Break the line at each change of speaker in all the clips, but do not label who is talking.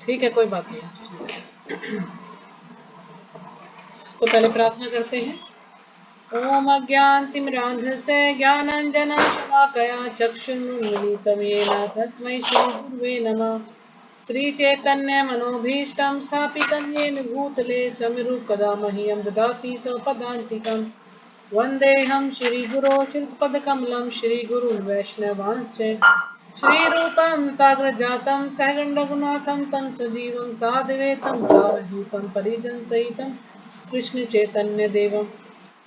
ठीक है, कोई बात नहीं। तो पहले प्रार्थना करते हैं। ओम अज्ञानतिमिरान्धस्य ज्ञानाञ्जनशलाकया चक्षुरुन्मीलितं येन तस्मै श्रीगुरुवे नमः। श्रीचैतन्यमनोभीष्टं स्थापितं येन भूतले स्वयं मह्यं ददाति स्वपदान्तिकं। वन्देऽहं श्रीगुरो श्रीयुतपदकमलं श्रीगुरुन् वैष्णवांश्च श्रीरूपं साग्रजातं सहगणरघुनाथं तं सजीवं साद्वैतं सावधूतं परिजनसहितं कृष्णचैतन्यदेवं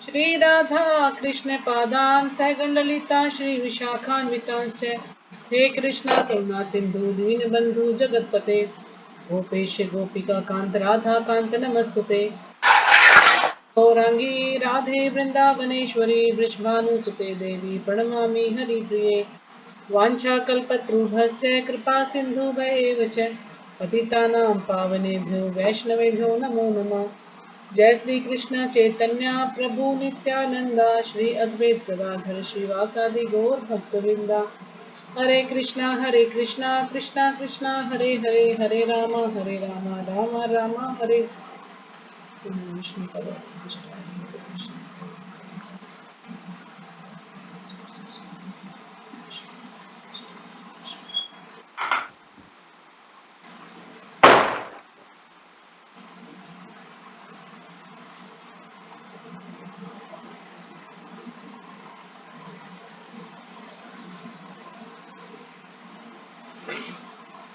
श्री राधा कृष्ण पादान सहगण ललिता श्री विशाखान्वितांश्च हे कृष्णा करुणा सिंधु दीन बंधु जगतपते गोपेश गोपिका कांत राधा कांत नमस्तुते गौरांगी राधे वृंदावनेश्वरी वृषभानुसुते देवी प्रणमामि हरिप्रिये वाञ्छाकल्पतरुभ्यश्च कृपा सिन्धुभ्येव च पतितानां पावनेभ्यो वैष्णवेभ्यो नमो नमः। जय श्री कृष्ण चैतन्य प्रभु नित्यानंदा श्री अद्वैत गदाधर श्रीवासादि गौर भक्तवृंदा हरे कृष्णा कृष्णा कृष्णा हरे हरे हरे राम राम राम हरे विष्णु पद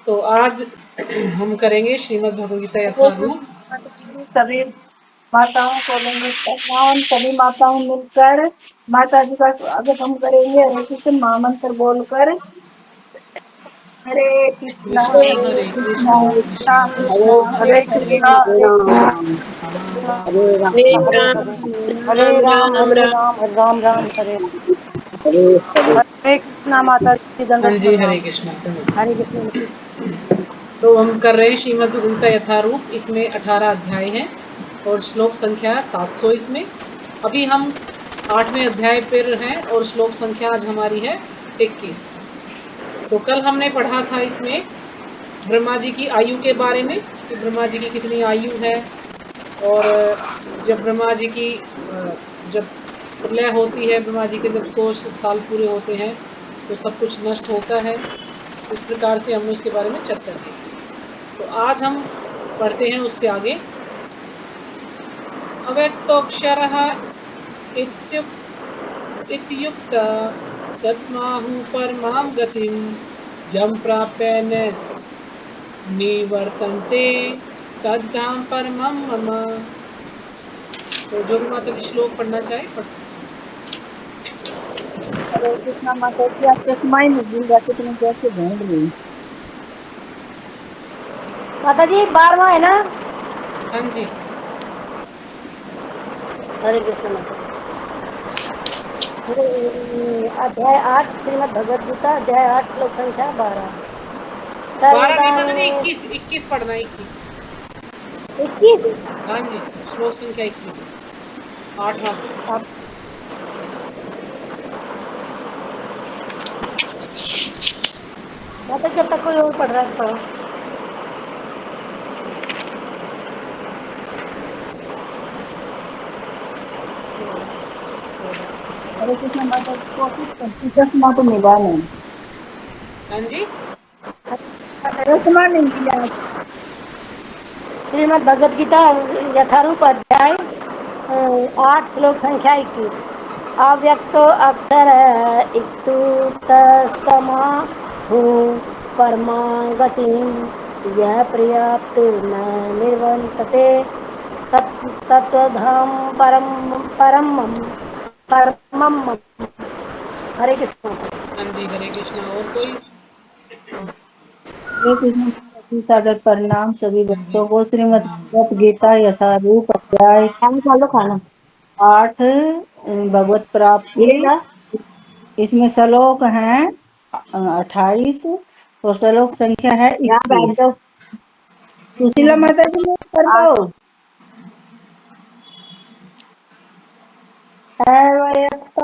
तो आज हम करेंगे श्रीमद् भगवद गीता यथारूप।
सभी माताओं को लेंगे प्रणाम। सभी माताओं मिलकर माता जी का स्वागत हम करेंगे। हरे कृष्ण महामंत्र बोलकर। हरे कृष्णा
कृष्ण
कृष्णा
कृष्ण
कृष्णा
हरे
हरे
हरे
कृष्णा हरे कृष्णा
राम
हरे
राम
राम हरे हरे हरे राम राम हरे हरे कृष्णा। माता जी
हाँ
दंडवत
जी, हरे
प्रणाम।
कृष्ण।
हरे कृष्ण।
तो हम कर रहे हैं श्रीमद् भगवद गीता यथारूप। इसमें 18 अध्याय हैं और श्लोक संख्या 700 इसमें। अभी हम 8वें अध्याय पर हैं और श्लोक संख्या आज हमारी है 21। तो कल हमने पढ़ा था इसमें ब्रह्मा जी की आयु के बारे में कि ब्रह्मा जी की कितनी आयु है, और जब ब्रह्मा जी की जब प्रलय होती है, ब्रह्मा जी के जब 100 साल पूरे होते हैं तो सब कुछ नष्ट होता है। इस प्रकार से हमने उसके बारे में चर्चा की थी। तो आज हम पढ़ते हैं उससे आगे। अव्यक्तोऽक्षरः इत्युक्त सत्माहु परमां गतिं यं प्राप्य न निवर्तन्ते तद्धाम परमं मम। तो जो भी माता जी श्लोक पढ़ना चाहे पढ़ सकते हैं।
हरे कृष्णा। माता जी आप चश्मा ही नहीं भूल जाते, तुम कैसे ढूंढ रही माता जी? 12वां है ना?
हाँ जी,
हरे कृष्ण। माता अध्याय 8 श्रीमद भगवद गीता अध्याय 8 श्लोक संख्या 12।
12 नहीं माता जी, 21 पढ़ना है। 21।
21।
हाँ जी, श्लोक संख्या 21, 8वां।
माता जब तक कोई और पढ़ रहा है पढ़ो। हरे कृष्ण। माता जी कोशिश करती चश्मा तो मिला नहीं।
हाँ जी,
चश्मा नहीं मिला। श्रीमद भगवद गीता यथारूप अध्याय 8 श्लोक संख्या 21। अव्यक्तो अक्षर इत्युतस्तमाहु परमां गतिं यः पर्याप्त न निवर्तते तत्त्वधाम परमं परमं। हरे कृष्ण।
हाँ जी, हरे कृष्णा। और कोई?
हरे कृष्ण। सादर प्रणाम सभी
हाँ जी,
भक्तों को। श्रीमद्
प्रणाम।
भगवत गीता यथारूप अध्याय खाना 8 भगवत प्राप्ति। इसमें श्लोक हैं 28 और श्लोक संख्या है 21। सुशीला माता जी ने करवाओ। अव्यक्त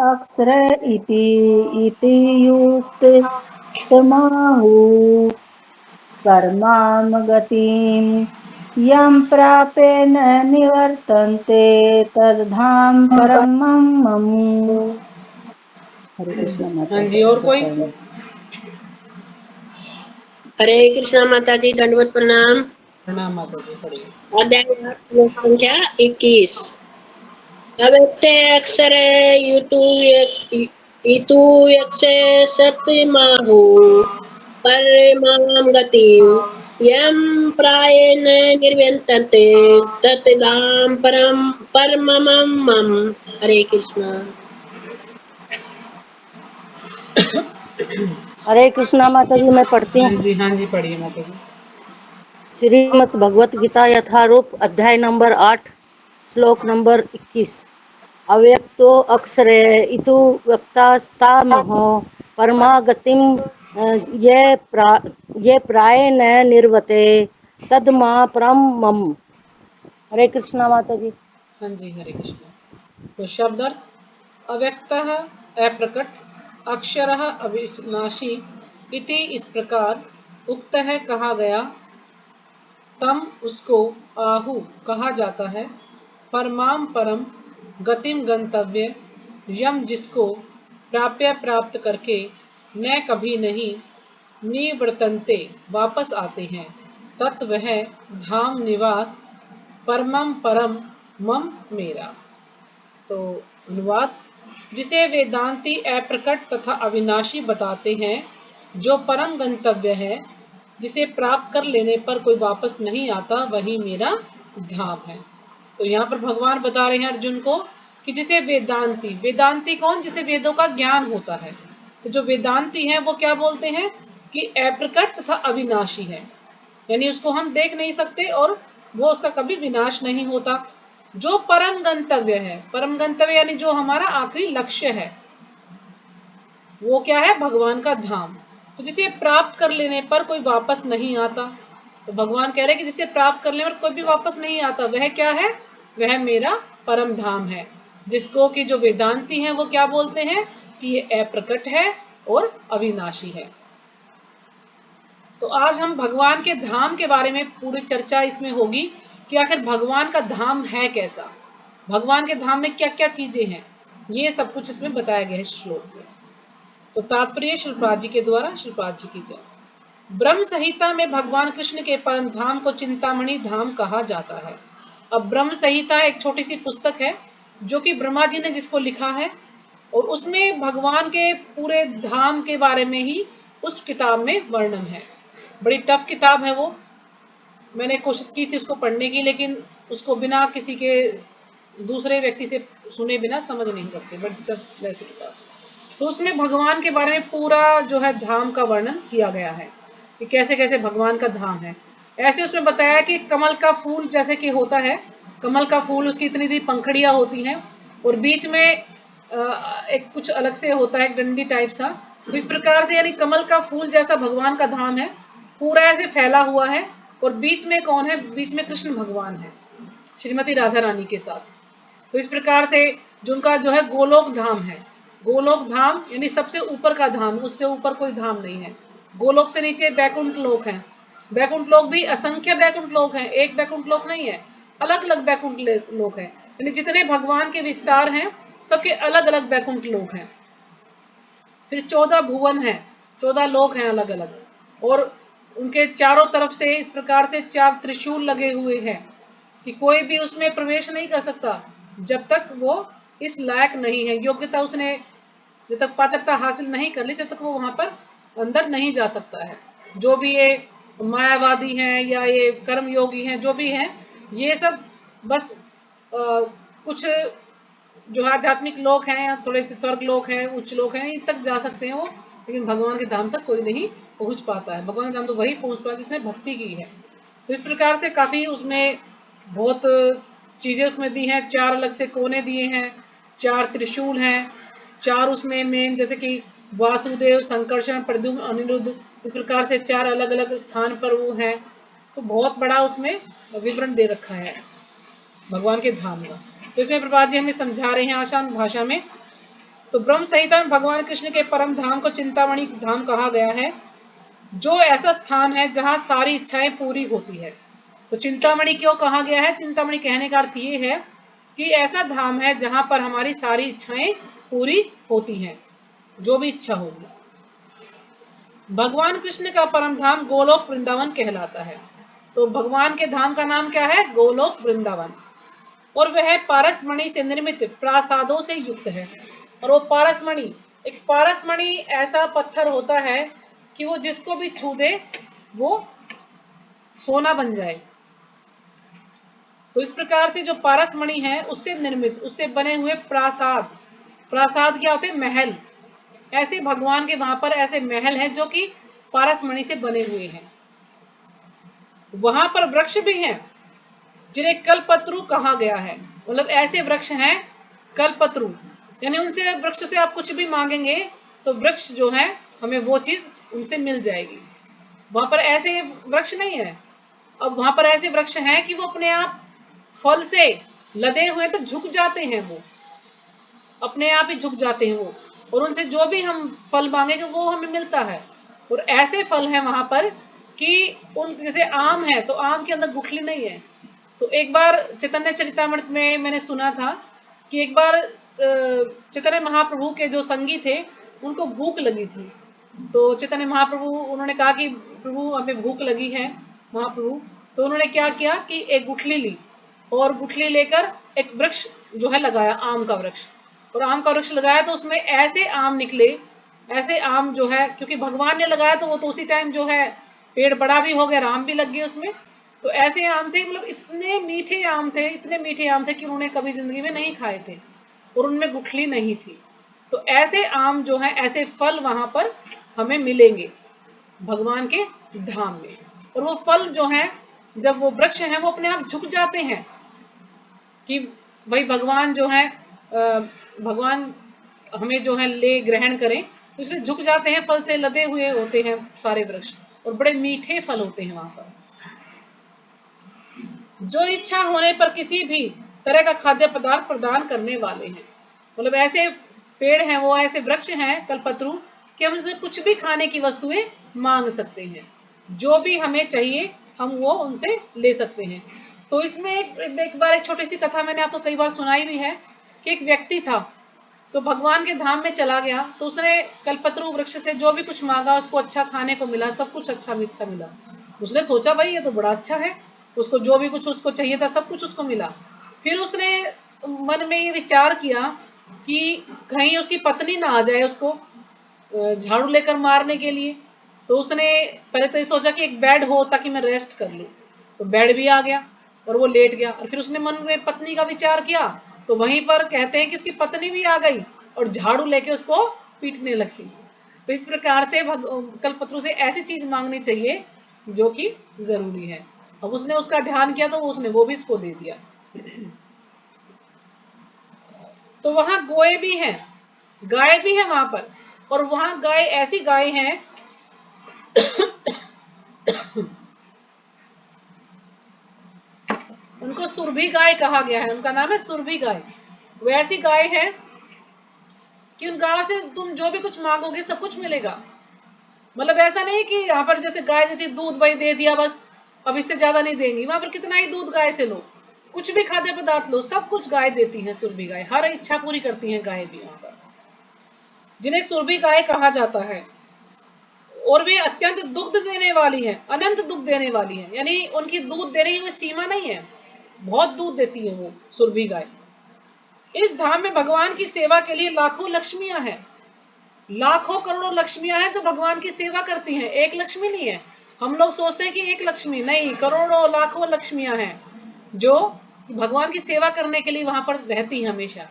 अक्षर इति युक्त तमाहु परमाम गतिम यम प्रापे न निवर्तन्ते तद्धाम परमं मम। हरे कृष्णा माता
हाँ
जी,
जी, और कोई?
बताएंगे।
हरे कृष्णा माता जी, दंडवत प्रणाम।
प्रणाम माता जी, पढ़िए।
अध्याय 8, श्लोक संख्या 21। अव्यक्ते अक्षरे इतु यक्षे सत्यमाहु परमां गतिं यं प्रायेण निर्वर्तन्ते तत्धाम परमं मम। हरे कृष्णा।
हरे कृष्णा माता जी, मैं पढ़ती हूँ।
हाँ जी, पढ़िए माता जी।
श्रीमद् भगवत गीता यथारूप अध्याय नंबर 8 श्लोक नंबर 21। अव्यक्तो अक्षरे इतु व्यक्तास्तामहो परमागतिम ये प्राय न निर्वते तद्मा परम मम। हरे कृष्णा माता जी।
हाँ जी, हरे कृष्ण। तो शब्द अर्थ: अव्यक्तः अप्रकट, अक्षरः अविनाशी, इति इस प्रकार, उक्त है कहा गया, तम उसको, आहु कहा जाता है, परमाम परम, गतिम गंतव्य, यम जिसको, प्राप्य प्राप्त करके, न कभी नहीं, निवर्तन्ते वापस आते हैं, तत् वह धाम निवास, परमम परम, मम मेरा। तो अनुवाद: जिसे वेदांती अप्रकट तथा अविनाशी बताते हैं, जो परम गंतव्य है, जिसे प्राप्त कर लेने पर कोई वापस नहीं आता, वही मेरा धाम है। तो यहाँ पर भगवान बता रहे हैं अर्जुन को कि जिसे वेदांती, वेदांती कौन? जिसे वेदों का ज्ञान होता है। तो जो वेदांती हैं वो क्या बोलते हैं कि अप्रकट तथा अविनाशी है, यानी उसको हम देख नहीं सकते और वो उसका कभी विनाश नहीं होता। जो परम गंतव्य है, परम गंतव्य यानी जो हमारा आखिरी लक्ष्य है, वो क्या है? भगवान का धाम। तो जिसे प्राप्त कर लेने पर कोई वापस नहीं आता, तो भगवान कह रहे हैं कि जिसे प्राप्त कर लेने पर कोई भी वापस नहीं आता, वह क्या है? वह मेरा परम धाम है, जिसको कि जो वेदांती हैं वो क्या बोलते हैं कि ये अप्रकट है और अविनाशी है। तो आज हम भगवान के धाम के बारे में पूरी चर्चा इसमें होगी कि आखिर भगवान का धाम है कैसा, भगवान के धाम में क्या क्या चीजें हैं, ये सब कुछ इसमें बताया गया है श्लोक में। तो तात्पर्य श्रीपाद जी के द्वारा। श्रीपाद जी की जय। ब्रह्म संहिता में भगवान कृष्ण के परम धाम को चिंतामणि धाम कहा जाता है। अब ब्रह्म संहिता एक छोटी सी पुस्तक है जो कि ब्रह्मा जी ने जिसको लिखा है, और उसमें भगवान के पूरे धाम के बारे में ही उस किताब में वर्णन है। बड़ी टफ किताब है वो, मैंने कोशिश की थी उसको पढ़ने की, लेकिन उसको बिना किसी के दूसरे व्यक्ति से सुने बिना समझ नहीं सकते, बड़ी टफ वैसी किताब। तो उसमें भगवान के बारे में पूरा जो है धाम का वर्णन किया गया है कि कैसे कैसे भगवान का धाम है। ऐसे उसमें बताया कि कमल का फूल जैसे कि होता है, कमल का फूल उसकी इतनी इतनी पंखड़ियां होती हैं और बीच में एक कुछ अलग से होता है, एक डंडी टाइप सा। तो इस प्रकार से यानी कमल का फूल जैसा भगवान का धाम है, पूरा ऐसे फैला हुआ है, और बीच में कौन है? बीच में कृष्ण भगवान है श्रीमती राधा रानी के साथ। तो इस प्रकार से जो उनका जो है गोलोक धाम है, गोलोक धाम यानी सबसे ऊपर का धाम, उससे ऊपर कोई धाम नहीं है। गोलोक से नीचे बैकुंठ लोक है, बैकुंठ लोक भी असंख्य बैकुंठ लोक हैं, एक बैकुंठ लोक नहीं है, अलग अलग बैकुंठ लोक है, यानी जितने भगवान के विस्तार हैं सबके अलग अलग बैकुंठ लोक हैं। फिर 14 भुवन है, 14 लोक हैं अलग अलग, और उनके चारों तरफ से इस प्रकार से 4 त्रिशूल लगे हुए हैं कि कोई भी उसमें प्रवेश नहीं कर सकता जब तक वो इस लायक नहीं है, योग्यता उसने जब तक पात्रता हासिल नहीं कर ली, जब तक वो वहां पर अंदर नहीं जा सकता है। जो भी ये मायावादी हैं या ये कर्म योगी हैं, जो भी हैं, ये सब बस कुछ जो आध्यात्मिक लोक हैं या थोड़े से स्वर्ग लोक हैं, उच्च लोक हैं, इन तक जा सकते हैं वो, लेकिन भगवान के धाम तक कोई नहीं पहुंच पाता है। भगवान के धाम तो वही पहुंच पाता है जिसने भक्ति की है। तो इस प्रकार से काफी उसमें बहुत चीजें उसमें दी हैं, 4 अलग से कोने दिए हैं, 4 त्रिशूल हैं, 4 उसमें मेन जैसे कि वासुदेव, संकर्षण, प्रद्युम्न, अनिरुद्ध, इस प्रकार से 4 अलग अलग स्थान पर वो हैं। तो बहुत बड़ा उसमें विवरण दे रखा है भगवान के धाम का। तो इसमें प्रभुपाद जी हमें समझा रहे हैं आसान भाषा में तो ब्रह्म संहिता में भगवान कृष्ण के परम धाम को चिंतामणि धाम कहा गया है, जो ऐसा स्थान है जहां सारी इच्छाएं पूरी होती है। तो चिंतामणि क्यों कहा गया है? चिंतामणि कहने का अर्थ ये है कि ऐसा धाम है जहां पर हमारी सारी इच्छाएं पूरी होती हैं, जो भी इच्छा होगी। भगवान कृष्ण का परम धाम गोलोक वृंदावन कहलाता है। तो भगवान के धाम का नाम क्या है? गोलोक वृंदावन। और वह पारसमणि से निर्मित प्रासादों से युक्त है। और वो पारसमणि, एक पारसमणि ऐसा पत्थर होता है कि वो जिसको भी छू दे वो सोना बन जाए। तो इस प्रकार से जो पारसमणि है उससे निर्मित, उससे बने हुए प्रासाद, प्रासाद क्या होते हैं? महल। ऐसे भगवान के वहां पर ऐसे महल हैं जो कि पारसमणि से बने हुए हैं। वहां पर वृक्ष भी हैं जिन्हें कल्पत्रु कहा गया है। मतलब ऐसे वृक्ष हैं कल्पत्रु, यानी उनसे वृक्ष से आप कुछ भी मांगेंगे तो वृक्ष जो है हमें वो चीज उनसे मिल जाएगी। वहां पर ऐसे वृक्ष नहीं है। अब वहां पर ऐसे वृक्ष हैं कि वो अपने आप फल से लदे हुए तो झुक जाते हैं, वो अपने आप ही झुक जाते हैं वो, और उनसे जो भी हम फल मांगेंगे वो हमें मिलता है। और ऐसे फल हैं वहां पर कि उन जैसे आम है तो आम के अंदर गुठली नहीं है। तो एक बार चैतन्य चरितामृत में मैंने सुना था कि एक बार चैतन्य महाप्रभु के जो संगी थे उनको भूख लगी थी। तो चैतन्य महाप्रभु उन्होंने कहा कि प्रभु हमें भूख लगी है महाप्रभु। तो उन्होंने क्या किया कि एक गुठली ली और गुठली लेकर एक वृक्ष जो है लगाया, आम का वृक्ष। और आम का वृक्ष लगाया तो उसमें ऐसे आम निकले, ऐसे आम जो है, क्योंकि भगवान ने लगाया तो वो तो उसी टाइम जो है पेड़ बड़ा भी हो गया, राम भी लग गए उसमें। तो ऐसे आम थे, मतलब इतने मीठे आम थे, इतने मीठे आम थे कि उन्होंने कभी जिंदगी में नहीं खाए थे, और उनमें गुठली नहीं थी। तो ऐसे आम जो है, ऐसे फल वहां पर हमें मिलेंगे भगवान के धाम में। और वो फल जो है, जब वो वृक्ष हैं वो अपने आप झुक जाते हैं कि भाई भगवान जो है भगवान हमें जो है ले ग्रहण करें, तो इसलिए झुक जाते हैं। फल से लदे हुए होते हैं सारे वृक्ष, और बड़े मीठे फल होते हैं वहां पर। जो इच्छा होने पर किसी भी तरह का खाद्य पदार्थ प्रदान करने वाले हैं। मतलब ऐसे पेड़ हैं, वो ऐसे वृक्ष हैं कल्पत्रु कि हम उनसे कुछ भी खाने की वस्तुएं मांग सकते हैं, जो भी हमें चाहिए हम वो उनसे ले सकते हैं। तो इसमें एक बार एक छोटी सी कथा मैंने आपको कई बार सुनाई भी है कि एक व्यक्ति था, तो भगवान के धाम में चला गया, तो उसने कल्पत्रु वृक्ष से जो भी कुछ मांगा उसको अच्छा खाने को मिला, सब कुछ अच्छा मिला। उसने सोचा भाई ये तो बड़ा अच्छा है, उसको जो भी कुछ उसको चाहिए था सब कुछ उसको मिला। फिर उसने मन में ये विचार किया कि कहीं उसकी पत्नी ना आ जाए उसको झाड़ू लेकर मारने के लिए। तो उसने पहले तो ये सोचा कि एक बेड हो ताकि मैं रेस्ट कर लूं। तो बेड भी आ गया और वो लेट गया। और फिर उसने मन में पत्नी का विचार किया, तो वहीं पर कहते हैं कि उसकी पत्नी भी आ गई और झाड़ू लेके उसको पीटने लगी। तो इस प्रकार से कल्पत्रु से ऐसी चीज मांगनी चाहिए जो कि जरूरी है। अब उसने उसका ध्यान किया तो उसने वो भी इसको दे दिया। तो वहां गोए भी हैं, गाय भी है वहां पर। और वहां गाय ऐसी गाय हैं उनको सुरभि गाय कहा गया है, उनका नाम है सुरभि गाय। वो ऐसी गाय है कि उन गायों से तुम जो भी कुछ मांगोगे सब कुछ मिलेगा। मतलब ऐसा नहीं कि यहाँ पर जैसे गाय देती दूध भाई दे दिया बस, अब इससे ज्यादा नहीं देंगी। वहां पर कितना ही दूध गाय से लो, कुछ भी खाद्य पदार्थ लो, सब कुछ गाय देती है। सुरभि गाय हर इच्छा पूरी करती है गाय भी वहां पर, जिन्हें सुरभि गाय कहा जाता है। और वे अत्यंत दुग्ध देने वाली है, अनंत दुग्ध देने वाली है, यानी उनकी दूध देने की कोई सीमा नहीं है, बहुत दूध देती है वो सुरभि गाय। इस धाम में भगवान की सेवा के लिए लाखों लक्ष्मियां हैं, लाखों करोड़ों लक्ष्मियां हैं जो भगवान की सेवा करती हैं। एक लक्ष्मी नहीं है, हम लोग सोचते हैं कि एक लक्ष्मी नहीं, करोड़ों लाखों लक्ष्मियां हैं जो भगवान की सेवा करने के लिए वहां पर रहती हैं हमेशा।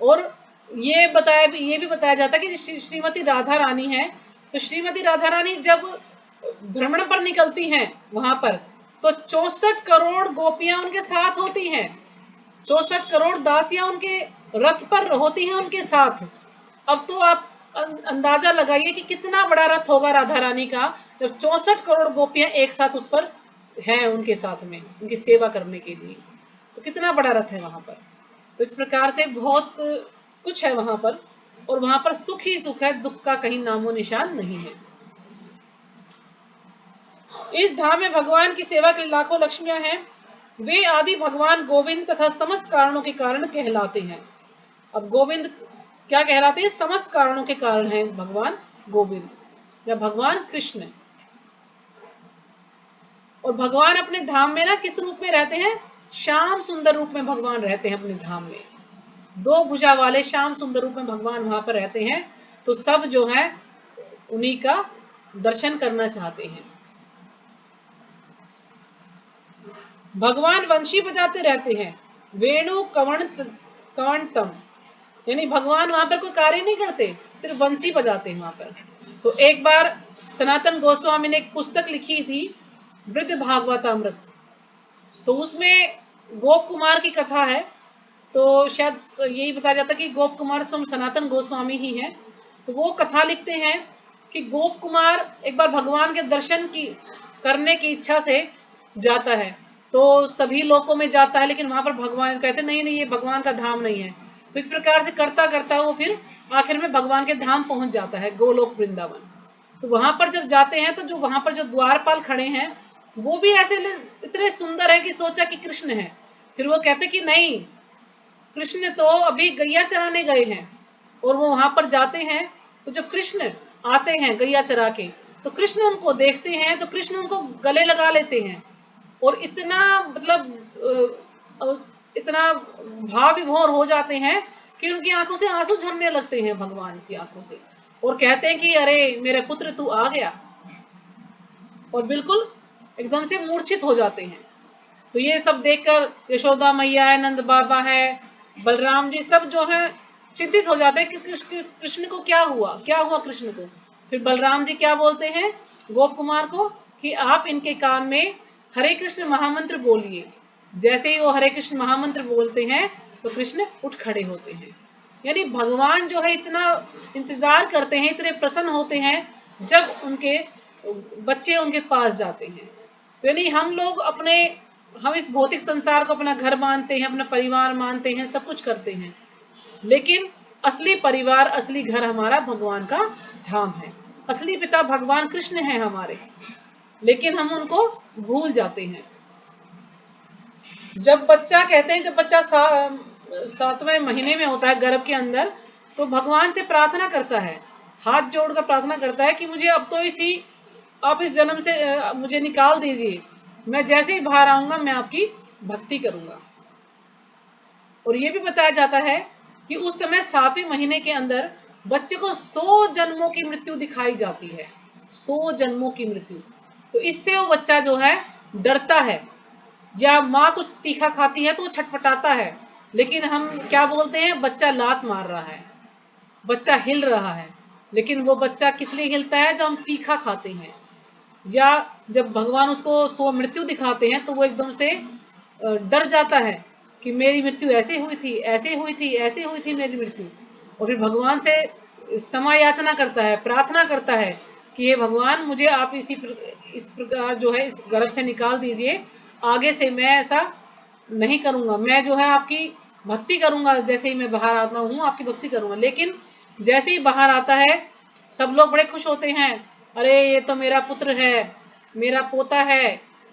और ये भी बताया जाता है कि श्रीमती राधा रानी है, तो श्रीमती राधा रानी जब भ्रमण पर निकलती हैं वहां पर, तो 64 करोड़ गोपियां उनके साथ होती हैं, 64 करोड़ दासियां उनके रथ पर होती हैं उनके साथ। अब तो आप अंदाजा लगाइए कि कितना बड़ा रथ होगा राधा रानी का, जब 64 करोड़ गोपियां एक साथ उस पर हैं उनके साथ में उनकी सेवा करने के लिए, तो कितना बड़ा रथ है वहां पर। तो इस प्रकार से बहुत कुछ है वहां पर। और वहां पर सुख ही सुख है, दुख का कहीं नामो निशान नहीं है। इस धाम में भगवान की सेवा के लिए लाखों लक्ष्मियां हैं। वे आदि भगवान गोविंद तथा समस्त कारणों के कारण कहलाते हैं। अब गोविंद क्या कहलाते हैं? समस्त कारणों के कारण हैं भगवान गोविंद या भगवान कृष्ण। और भगवान अपने धाम में ना किस रूप में रहते हैं? श्याम सुंदर रूप में भगवान रहते हैं अपने धाम में। दो भुजा वाले श्याम सुंदर रूप में भगवान वहां पर रहते हैं। तो सब जो है उन्हीं का दर्शन करना चाहते हैं। भगवान वंशी बजाते रहते हैं, वेणु कवणतम, यानी भगवान वहां पर कोई कार्य नहीं करते, सिर्फ वंशी बजाते हैं वहां पर। तो एक बार सनातन गोस्वामी ने एक पुस्तक लिखी थी, वृद्ध भागवतामृत। तो उसमें गोप कुमार की कथा है। तो शायद यही बताया जाता कि गोप कुमार स्वयं सनातन गोस्वामी ही है। तो वो कथा लिखते हैं कि गोप कुमार एक बार भगवान के दर्शन करने की इच्छा से जाता है। तो सभी लोकों में जाता है, लेकिन वहां पर भगवान कहते नहीं नहीं, ये भगवान का धाम नहीं है। तो इस प्रकार से करता करता वो फिर आखिर में भगवान के धाम पहुंच जाता है, गोलोक वृंदावन। तो वहां पर जब जाते हैं तो जो वहां पर जो द्वारपाल खड़े हैं वो भी ऐसे इतने सुंदर है कि सोचा कि कृष्ण है। फिर वो कहते कि नहीं, कृष्ण तो अभी गैया चराने गए हैं। और वो वहां पर जाते हैं तो जब कृष्ण आते हैं गैया चरा के, तो कृष्ण उनको देखते हैं, तो कृष्ण उनको गले लगा लेते हैं। और इतना मतलब इतना भाव विभोर हो जाते हैं कि उनकी आंखों से आंसू झरने लगते हैं भगवान की आंखों से। और कहते हैं कि अरे मेरे पुत्र तू आ गया, और बिल्कुल एकदम से मूर्छित हो जाते हैं। तो ये सब देखकर यशोदा मैया है, नंद बाबा है, बलराम जी सब जो है चिंतित हो जाते हैं कि कृष्ण को क्या हुआ, क्या हुआ कृष्ण को। फिर बलराम जी क्या बोलते हैं गोप कुमार को कि आप इनके कान में हरे कृष्ण महामंत्र बोलिए। जैसे ही वो हरे कृष्ण महामंत्र बोलते हैं तो कृष्ण उठ खड़े होते हैं। यानी भगवान जो है इतना इंतजार करते हैं, इतने प्रसन्न होते हैं जब उनके बच्चे उनके पास जाते हैं। तो यानी हम इस भौतिक संसार को अपना घर मानते हैं, अपना परिवार मानते हैं, सब कुछ करते हैं, लेकिन असली परिवार, असली घर हमारा भगवान का धाम है। असली पिता भगवान कृष्ण है हमारे, लेकिन हम उनको भूल जाते हैं। जब बच्चा कहते हैं, जब बच्चा 7वें महीने में होता है गर्भ के अंदर, तो भगवान से प्रार्थना करता है, हाथ जोड़कर प्रार्थना करता है कि मुझे अब तो आप इस जन्म से मुझे निकाल दीजिए, मैं जैसे ही बाहर आऊंगा मैं आपकी भक्ति करूंगा। और ये भी बताया जाता है कि उस समय 7वें महीने के अंदर बच्चे को 100 जन्मों की मृत्यु दिखाई जाती है, 100 जन्मों की मृत्यु। तो इससे वो बच्चा जो है डरता है, या माँ कुछ तीखा खाती है तो वो छटपटाता है। लेकिन हम क्या बोलते हैं, बच्चा लात मार रहा है, बच्चा हिल रहा है। लेकिन वो बच्चा किस लिए हिलता है? जब हम तीखा खाते हैं, या जब भगवान उसको 100 मृत्यु दिखाते हैं तो वो एकदम से डर जाता है कि मेरी मृत्यु ऐसे हुई थी, ऐसे हुई थी, ऐसे हुई थी मेरी मृत्यु। और फिर भगवान से क्षमा याचना करता है, प्रार्थना करता है कि हे भगवान, मुझे आप इस प्रकार जो है इस गर्भ से निकाल दीजिए, आगे से मैं ऐसा नहीं करूंगा, मैं जो है आपकी भक्ति करूंगा, जैसे ही मैं बाहर आता हूँ आपकी भक्ति करूंगा। लेकिन जैसे ही बाहर आता है सब लोग बड़े खुश होते हैं, अरे ये तो मेरा पुत्र है, मेरा पोता है,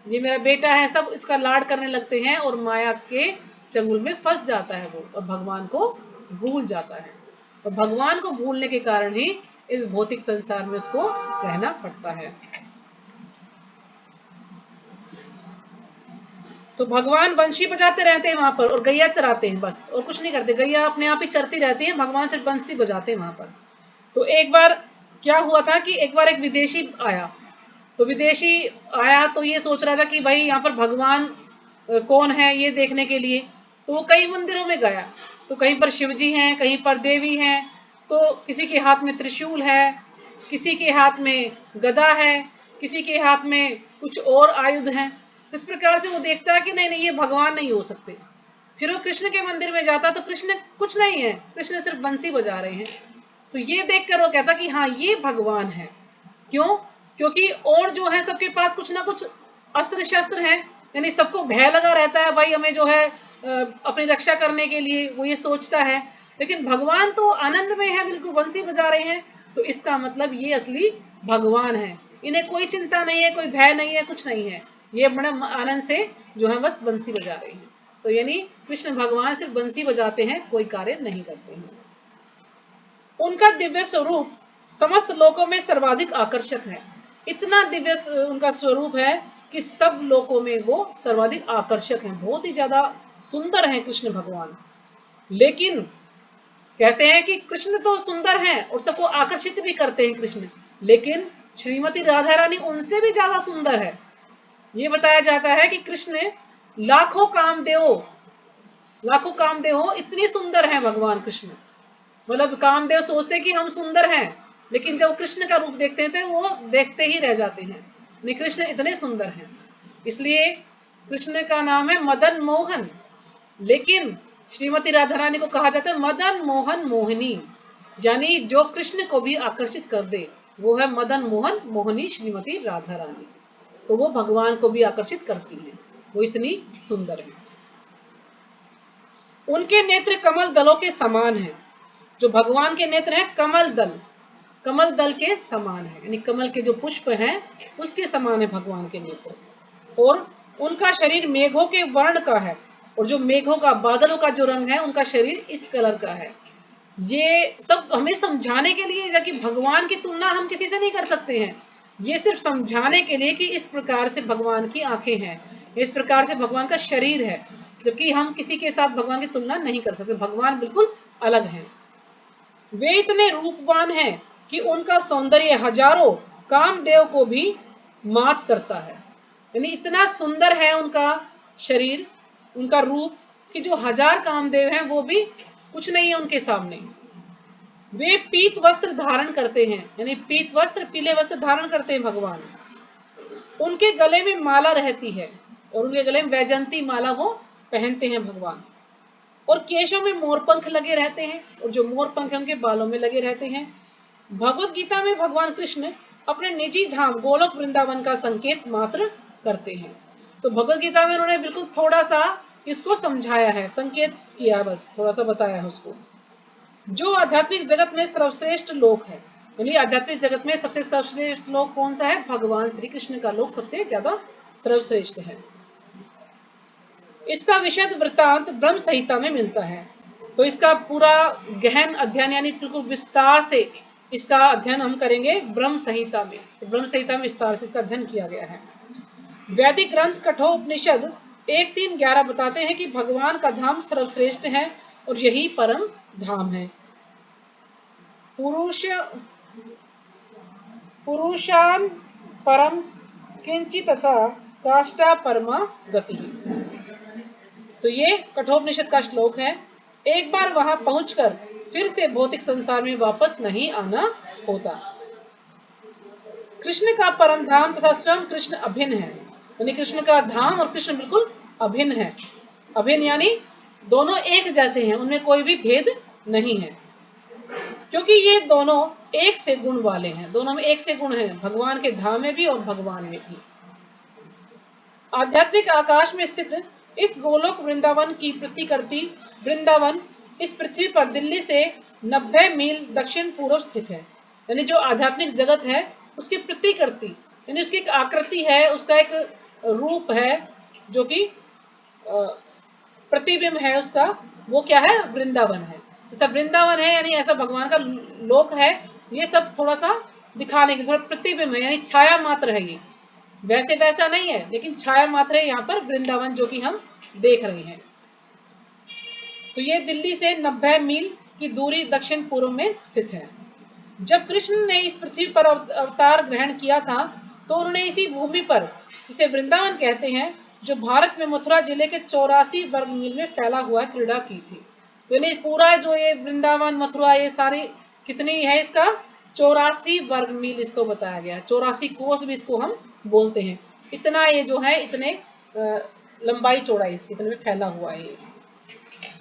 ये मेरा बेटा है, सब इसका लाड करने लगते हैं। और माया के चंगुल में फंस जाता है वो, और भगवान को भूल जाता है। और भगवान को भूलने के कारण ही इस भौतिक संसार में उसको रहना पड़ता है। तो भगवान बंशी बजाते रहते हैं वहां पर, और गैया चराते हैं, बस और कुछ नहीं करते। गैया अपने आप ही चरती रहती है, भगवान सिर्फ बंशी बजाते हैं वहां पर। तो एक बार क्या हुआ था कि एक बार एक विदेशी आया। तो विदेशी आया तो ये सोच रहा था कि भाई यहाँ पर भगवान कौन है ये देखने के लिए। तो वो कई मंदिरों में गया, तो कहीं पर शिव जी हैं, कहीं पर देवी हैं, तो किसी के हाथ में त्रिशूल है, किसी के हाथ में गदा है, किसी के हाथ में कुछ और आयुध हैं। तो इस प्रकार से वो देखता है कि नहीं नहीं, ये भगवान नहीं हो सकते। फिर वो कृष्ण के मंदिर में जाता तो कृष्ण कुछ नहीं है, कृष्ण सिर्फ बंसी बजा रहे हैं। तो ये देखकर वो कहता कि हाँ, ये भगवान है। क्यों? क्योंकि और जो है सबके पास कुछ ना कुछ अस्त्र शस्त्र हैं, यानी सबको भय लगा रहता है, भाई हमें जो है अपनी रक्षा करने के लिए वो ये सोचता है। लेकिन भगवान तो आनंद में है, बिल्कुल बंसी बजा रहे हैं, तो इसका मतलब ये असली भगवान है। इन्हें कोई चिंता नहीं है, कोई भय नहीं है, कुछ नहीं है, ये बड़ा आनंद से जो है बस बंसी बजा रहे हैं। तो यानी कृष्ण भगवान सिर्फ बंसी बजाते हैं, कोई कार्य नहीं करते हैं। उनका दिव्य स्वरूप समस्त लोकों में सर्वाधिक आकर्षक है। इतना दिव्य उनका स्वरूप है कि सब लोकों में वो सर्वाधिक आकर्षक हैं, बहुत ही ज्यादा सुंदर हैं कृष्ण भगवान। लेकिन कहते हैं कि कृष्ण तो सुंदर हैं और सबको आकर्षित भी करते हैं कृष्ण, लेकिन श्रीमती राधा रानी उनसे भी ज्यादा सुंदर है। ये बताया जाता है कि कृष्ण लाखों कामदेव इतनी सुंदर है भगवान कृष्ण। मतलब कामदेव सोचते कि हम सुंदर हैं, लेकिन जब कृष्ण का रूप देखते हैं तो वो देखते ही रह जाते हैं, नहीं कृष्ण इतने सुंदर हैं। इसलिए कृष्ण का नाम है मदन मोहन। लेकिन श्रीमती राधा रानी को कहा जाता है मदन मोहन मोहिनी, यानी जो कृष्ण को भी आकर्षित कर दे वो है मदन मोहन मोहिनी श्रीमती राधा रानी। तो वो भगवान को भी आकर्षित करती हैं, वो इतनी सुंदर है। उनके नेत्र कमल दलों के समान हैं। जो भगवान के नेत्र हैं कमल दल के समान है, यानी कमल के जो पुष्प हैं उसके समान है भगवान के नेत्र। और उनका शरीर मेघों के वर्ण का है, और जो मेघों का बादलों का जो रंग है उनका शरीर इस कलर का है। ये सब हमें समझाने के लिए कि भगवान की तुलना हम किसी से नहीं कर सकते हैं, ये सिर्फ समझाने के लिए कि इस प्रकार से भगवान की आंखें हैं, इस प्रकार से भगवान का शरीर है, जबकि हम किसी के साथ भगवान की तुलना नहीं कर सकते, भगवान बिल्कुल अलग हैं। वे इतने रूपवान हैं कि उनका सौंदर्य हजारों कामदेव को भी मात करता है। यानी इतना सुंदर है उनका शरीर, उनका रूप, कि जो 1000 कामदेव हैं वो भी कुछ नहीं है उनके सामने। वे पीत वस्त्र धारण करते हैं, यानी पीत वस्त्र, पीले वस्त्र धारण करते हैं भगवान। उनके गले में माला रहती है, और उनके गले में वैजंती माला वो पहनते हैं भगवान। और केशों में मोरपंख लगे रहते हैं, और जो मोरपंख है उनके बालों में लगे रहते हैं। भगवत गीता में भगवान कृष्ण अपने निजी धाम गोलोक वृंदावन का संकेत मात्र करते हैं। तो भगवत गीता में उन्होंने बिल्कुल थोड़ा सा इसको समझाया है, संकेत किया, बस थोड़ा सा बताया है उसको। जो आध्यात्मिक जगत में सर्वश्रेष्ठ लोक है, यानी आध्यात्मिक जगत में सबसे सर्वश्रेष्ठ लोक कौन सा है? भगवान श्री कृष्ण का लोक सबसे ज्यादा सर्वश्रेष्ठ है। इसका विशद वृत्तांत ब्रह्म संहिता में मिलता है। तो इसका पूरा गहन अध्ययन, यानी बिल्कुल विस्तार से इसका अध्ययन हम करेंगे ब्रह्म संहिता में। तो ब्रह्म संहिता में विस्तार से इसका अध्ययन किया गया है। वैदिक ग्रंथ कठोपनिषद 1:3-11 बताते हैं कि भगवान का धाम सर्वश्रेष्ठ है और यही परम धाम है। पुरुषान परम किंचित काष्ठा परमा गति। तो ये कठोपनिषद का श्लोक है। एक बार वहां पहुंचकर फिर से भौतिक संसार में वापस नहीं आना होता। कृष्ण का परम धाम तथा स्वयं कृष्ण अभिन्न है, यानी कृष्ण का धाम और कृष्ण बिल्कुल अभिन्न है। अभिन्न यानी दोनों एक जैसे हैं, उनमें कोई भी भेद नहीं है, क्योंकि ये दोनों एक से गुण वाले हैं। दोनों में एक से गुण है, भगवान के धाम में भी और भगवान में भी। आध्यात्मिक आकाश में स्थित इस गोलोक वृंदावन की प्रतिकृति वृंदावन इस पृथ्वी पर दिल्ली से 90 मील दक्षिण पूर्व स्थित है। यानी जो आध्यात्मिक जगत है उसकी प्रतिकृति, यानी उसकी एक आकृति है, उसका एक रूप है, जो कि प्रतिबिंब है उसका, वो क्या है? वृंदावन है। ऐसा वृंदावन है, यानी ऐसा भगवान का लोक है। ये सब थोड़ा सा दिखाने की, थोड़ा प्रतिबिंब है, यानी छाया मात्र है। ये वैसे वैसा नहीं है, लेकिन छाया मात्र है यहाँ पर वृंदावन जो कि हम देख रहे हैं। तो ये दिल्ली से 90 मील की दूरी दक्षिण पूर्व में स्थित है। जब कृष्ण ने इस पृथ्वी पर अवतार ग्रहण किया था तो उन्होंने इसी भूमि पर, इसे वृंदावन कहते हैं, जो भारत में मथुरा जिले के 84 वर्ग मील में फैला हुआ क्रीड़ा की थी। तो यानी पूरा जो ये वृंदावन मथुरा ये सारी कितनी है? इसका 84 वर्ग मील इसको बताया गया। 84 कोस भी इसको हम बोलते हैं। इतना ये जो है, इतने लंबाई चौड़ाई इसकी इतने में फैला हुआ है ये।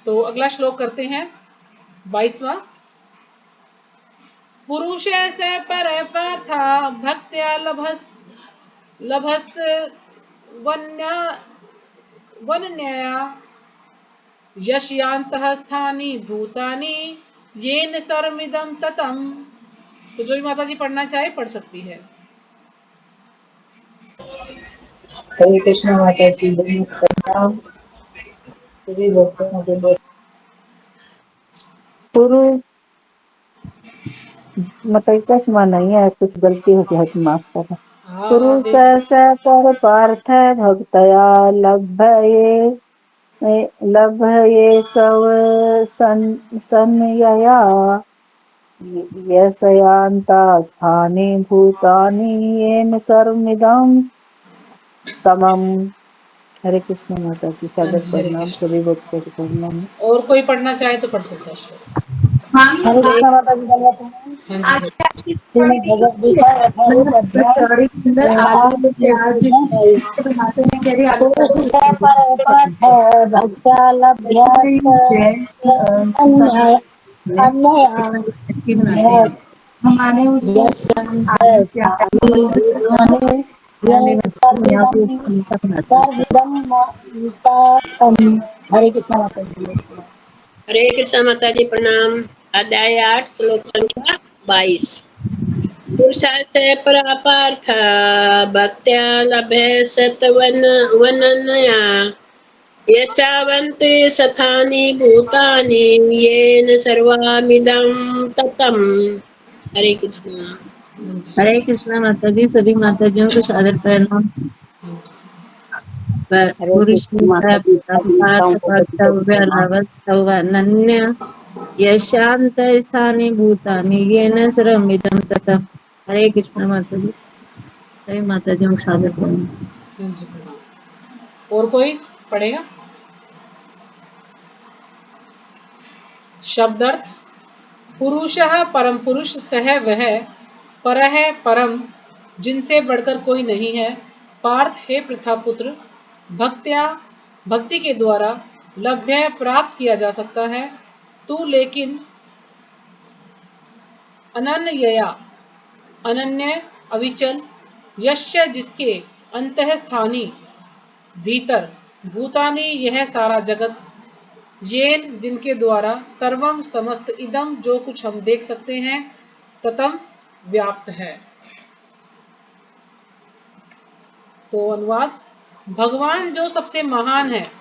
तो अगला श्लोक करते हैं 22वां। पुरुष से पर पार्था भक्त्या लभस्त वन्या वनन्या यशयान्तः स्थानि भूतानि येन सर्वमिदं ततम्। तो जो भी माता जी पढ़ना चाहे पढ़ सकती है।
हरे कृष्ण माता जी प्रणाम। सभी भक्तों के लिए पुरुष मतलब चश्मा नहीं है, कुछ गलती हो जाए तो माफ करना।
हाँ हाँ
पुरुष
देख।
स पर पार्थ भक्तया लभये सव संयया यशयान्ता स्थानि भूतानि येन सर्वमिदं तमम्। हरे कृष्ण माता जी,
हाँ
सादर
जी, हरे
प्रणाम,
कृष्ण।
सभी भक्तों को प्रणाम।
और कोई पढ़ना चाहे तो पढ़ सकता है श्लोक।
हरे
हरे
कृष्ण माता जी, धन्यवाद।
हाँ जी हरे।
श्रीमद् भगवद गीता 18वें अध्याय आज
पुरुष पर पाठ भक्त्या लभ्यास्त अन्यया
हमारे
यस्यन्ते स्थानि भूतानि येन सर्विदं ततम्। हरे कृष्ण माता जी।
हरे कृष्ण माता जी प्रणाम। अध्याय 8 श्लोक संख्या 22। पुरुषाशय परापार्थ भक्त्या लभे सतवन वननया यशावन्ते सथानि भूतानि येन सर्वामिदं ततम्। हरे कृष्ण।
हरे कृष्णा माता जी, सभी माताजियों को सादर प्रणाम।
हरे
पुरुष
कृष्ण माता जी, सभी माताओं को बहुत प्रणाम।
नन्य यशांत स्थानी भूतानि येन सर्वमिदं ततम्। हरे कृष्णा माता जी, सभी माताजियों को सादर प्रणाम।
हाँ जी प्रणाम। और कोई पढ़ेगा? शब्दार्थ। पुरुषः परम पुरुष, सह वह, परः परम, जिनसे बढ़कर कोई नहीं है, पार्थ हे पृथापुत्र, भक्त्या भक्ति के द्वारा, लभ्य प्राप्त किया जा सकता है, तू लेकिन अनन्यया अनन्य अविचल, यश्य जिसके, अंतःस्थानी भीतर, भूतानी यह सारा जगत, येन जिनके द्वारा, सर्वम समस्त, इदम जो कुछ हम देख सकते हैं, ततम व्याप्त है। तो अनुवाद, भगवान जो सबसे महान है,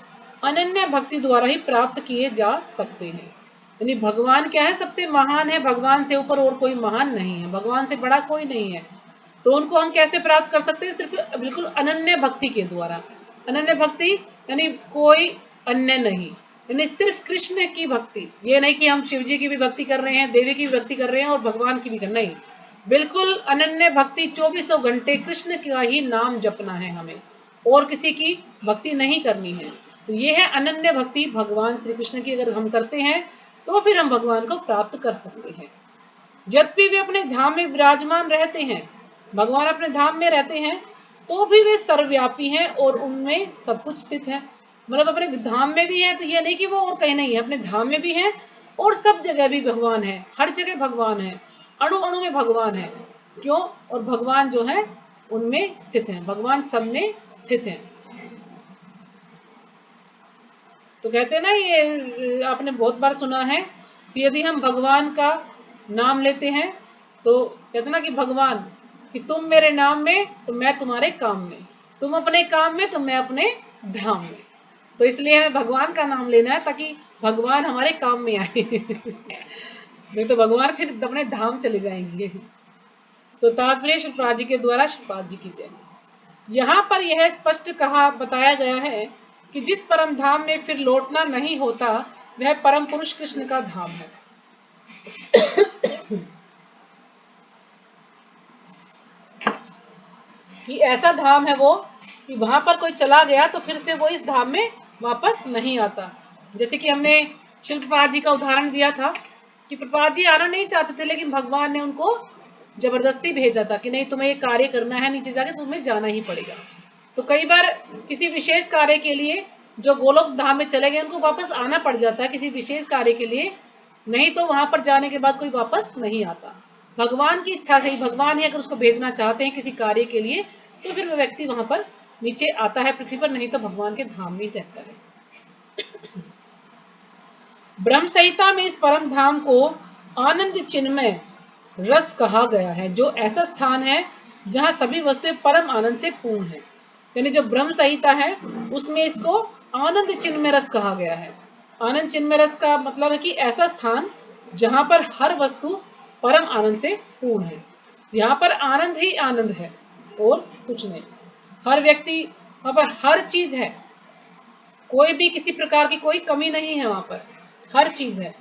अनन्य भक्ति द्वारा ही प्राप्त किए जा सकते हैं। यानी भगवान क्या है? सबसे महान है। भगवान से ऊपर और कोई महान नहीं है, भगवान से बड़ा कोई नहीं है। तो उनको हम कैसे प्राप्त कर सकते हैं? सिर्फ बिल्कुल अनन्य भक्ति के द्वारा। अनन्य भक्ति यानी कोई अन्य नहीं, यानी सिर्फ कृष्ण की भक्ति। ये नहीं कि हम शिव जी की भी भक्ति कर रहे हैं, देवी की भी भक्ति कर रहे हैं और भगवान की भी कर, नहीं, बिल्कुल अनन्य भक्ति। 24 घंटे कृष्ण का ही नाम जपना है हमें, और किसी की भक्ति नहीं करनी है। तो ये है अनन्य भक्ति भगवान श्री कृष्ण की। अगर हम करते हैं तो फिर हम भगवान को प्राप्त कर सकते हैं। यद्यपि वे अपने धाम में विराजमान रहते हैं, भगवान अपने धाम में रहते हैं, तो भी वे सर्वव्यापी हैं और उनमें सब कुछ स्थित है। मतलब अपने धाम में भी है, तो ये नहीं कि वो और कहीं नहीं है, अपने धाम में भी है और सब जगह भी भगवान है। हर जगह भगवान है, अणु अणु में भगवान है। क्यों? और भगवान जो है उनमें स्थित है, भगवान सब में स्थित है। तो कहते हैं ना, ये आपने बहुत बार सुना है कि यदि हम भगवान का नाम लेते हैं तो कहते ना कि भगवान, कि तुम मेरे नाम में तो मैं तुम्हारे काम में, तुम अपने काम में तो मैं अपने धाम में। तो इसलिए हमें भगवान का नाम लेना है ताकि भगवान हमारे काम में आए नहीं तो भगवान फिर अपने धाम चले जाएंगे। तो तात्पर्य श्रीपाद जी के द्वारा, श्रीपाद जी की जय। यहाँ पर यह स्पष्ट कहा बताया गया है कि जिस परम धाम में फिर लौटना नहीं होता, वह परम पुरुष कृष्ण का धाम है। कि ऐसा धाम है वो कि वहां पर कोई चला गया तो फिर से वो इस धाम में वापस नहीं आता। जैसे कि हमने शिल प्रपात जी का उदाहरण दिया था कि प्रपात जी आना नहीं चाहते थे, लेकिन भगवान ने उनको जबरदस्ती भेजा था कि नहीं, तुम्हें ये कार्य करना है, नीचे जाके तुम्हें जाना ही पड़ेगा। तो कई बार किसी विशेष कार्य के लिए जो गोलोक धाम में चले गए, उनको वापस आना पड़ जाता है किसी विशेष कार्य के लिए, नहीं तो वहां पर जाने के बाद कोई वापस नहीं आता। भगवान की इच्छा से ही, भगवान ही अगर उसको भेजना चाहते हैं किसी कार्य के लिए, तो फिर वो व्यक्ति वहां पर नीचे आता है पृथ्वी पर, नहीं तो भगवान के धाम में ही रहता है। ब्रह्म संहिता में इस परम धाम को आनंद चिन्मय रस कहा गया है, जो ऐसा स्थान है जहां सभी वस्तुएं परम आनंद से पूर्ण है। यानी जो ब्रह्म संहिता है उसमें इसको आनंद चिन्मय रस कहा गया है। आनंद चिन्मय रस का मतलब है कि ऐसा स्थान जहां पर हर वस्तु परम आनंद से पूर्ण है। यहाँ पर आनंद ही आनंद है और कुछ नहीं। हर व्यक्ति वहां पर हर चीज है, कोई भी किसी प्रकार की कोई कमी नहीं है, वहां पर हर चीज है।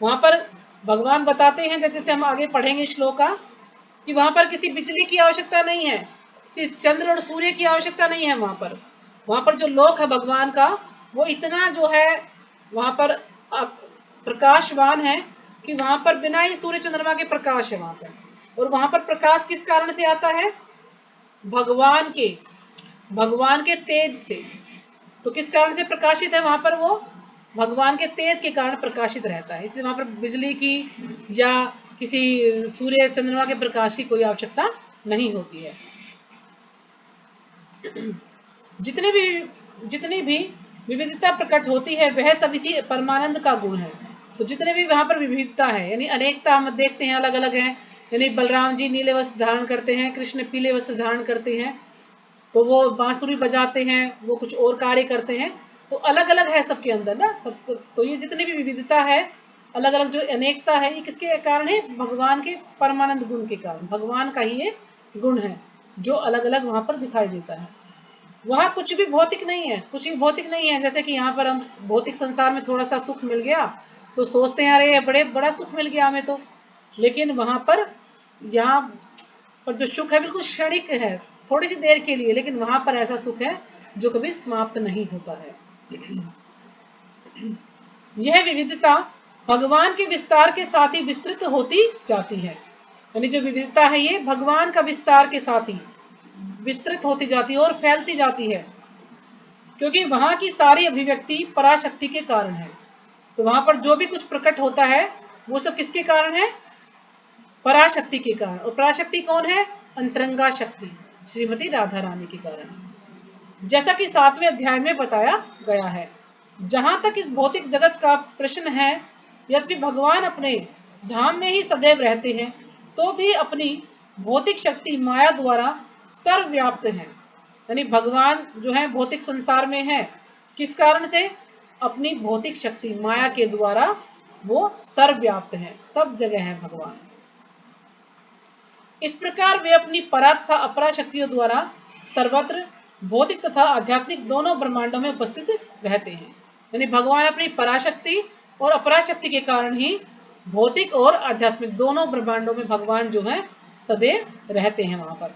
वहां पर भगवान बताते हैं, जैसे से हम आगे पढ़ेंगे श्लोका, कि वहां पर किसी बिजली की आवश्यकता नहीं है, किसी चंद्र और सूर्य की आवश्यकता नहीं है। वहां पर जो लोक है भगवान का, वो इतना जो है वहां पर प्रकाशवान है कि वहां पर बिना ही सूर्य चंद्रमा के प्रकाश है वहां पर। और वहां पर प्रकाश किस कारण से आता है? भगवान के तेज से। तो किस कारण से प्रकाशित है वहां पर? वो भगवान के तेज के कारण प्रकाशित रहता है, इसलिए वहां पर बिजली की या किसी सूर्य चंद्रमा के प्रकाश की कोई आवश्यकता नहीं होती है। जितनी भी विविधता प्रकट होती है वह सब इसी परमानंद का गुण है। तो जितने भी वहां पर विविधता है, यानी अनेकता हम देखते हैं, अलग अलग है। यानी बलराम जी नीले वस्त्र धारण करते हैं, कृष्ण पीले वस्त्र धारण करते हैं, तो वो बांसुरी बजाते हैं, वो कुछ और कार्य करते हैं। तो अलग अलग है सबके अंदर ना, सब। तो ये जितनी भी विविधता है, अलग अलग जो अनेकता है, ये किसके कारण है? भगवान के परमानंद गुण के कारण। भगवान का ही ये गुण है जो अलग अलग वहां पर दिखाई देता है। वहां कुछ भी भौतिक नहीं है, कुछ भी भौतिक नहीं है। जैसे कि यहाँ पर हम भौतिक संसार में थोड़ा सा सुख मिल गया तो सोचते हैं अरे बड़ा सुख मिल गया हमें तो। लेकिन वहां पर, यहाँ पर जो सुख है बिल्कुल क्षणिक है, थोड़ी सी देर के लिए। लेकिन वहां पर ऐसा सुख है जो कभी समाप्त नहीं होता है। यह विविधता भगवान के विस्तार के साथ ही विस्तृत होती जाती है। यानी जो विविधता है ये भगवान का विस्तार के साथ ही विस्तृत होती जाती है और फैलती जाती है, क्योंकि वहां की सारी अभिव्यक्ति पराशक्ति के कारण है। तो वहां पर जो भी कुछ प्रकट होता है वो सब किसके कारण है? पराशक्ति के कारण। और पराशक्ति कौन है? अंतरंगा शक्ति श्रीमती राधा रानी के कारण। जैसा कि 7वें अध्याय में बताया गया है। जहां तक इस भौतिक जगत का प्रश्न है, यद्यपि भगवान अपने धाम में ही सदैव रहते हैं, तो भी अपनी भौतिक शक्ति माया द्वारा सर्वव्याप्त है। यानी भगवान जो है भौतिक संसार में है, किस कारण से? अपनी भौतिक शक्ति माया के द्वारा वो सर्वव्याप्त है, सब जगह है भगवान। इस प्रकार वे अपनी परा तथा अपरा शक्तियों द्वारा सर्वत्र भौतिक तथा आध्यात्मिक दोनों ब्रह्मांडों में उपस्थित रहते हैं। यानी भगवान अपनी पराशक्ति और अपराशक्ति के कारण ही भौतिक और आध्यात्मिक दोनों ब्रह्मांडों में भगवान जो है सदैव रहते हैं वहां पर।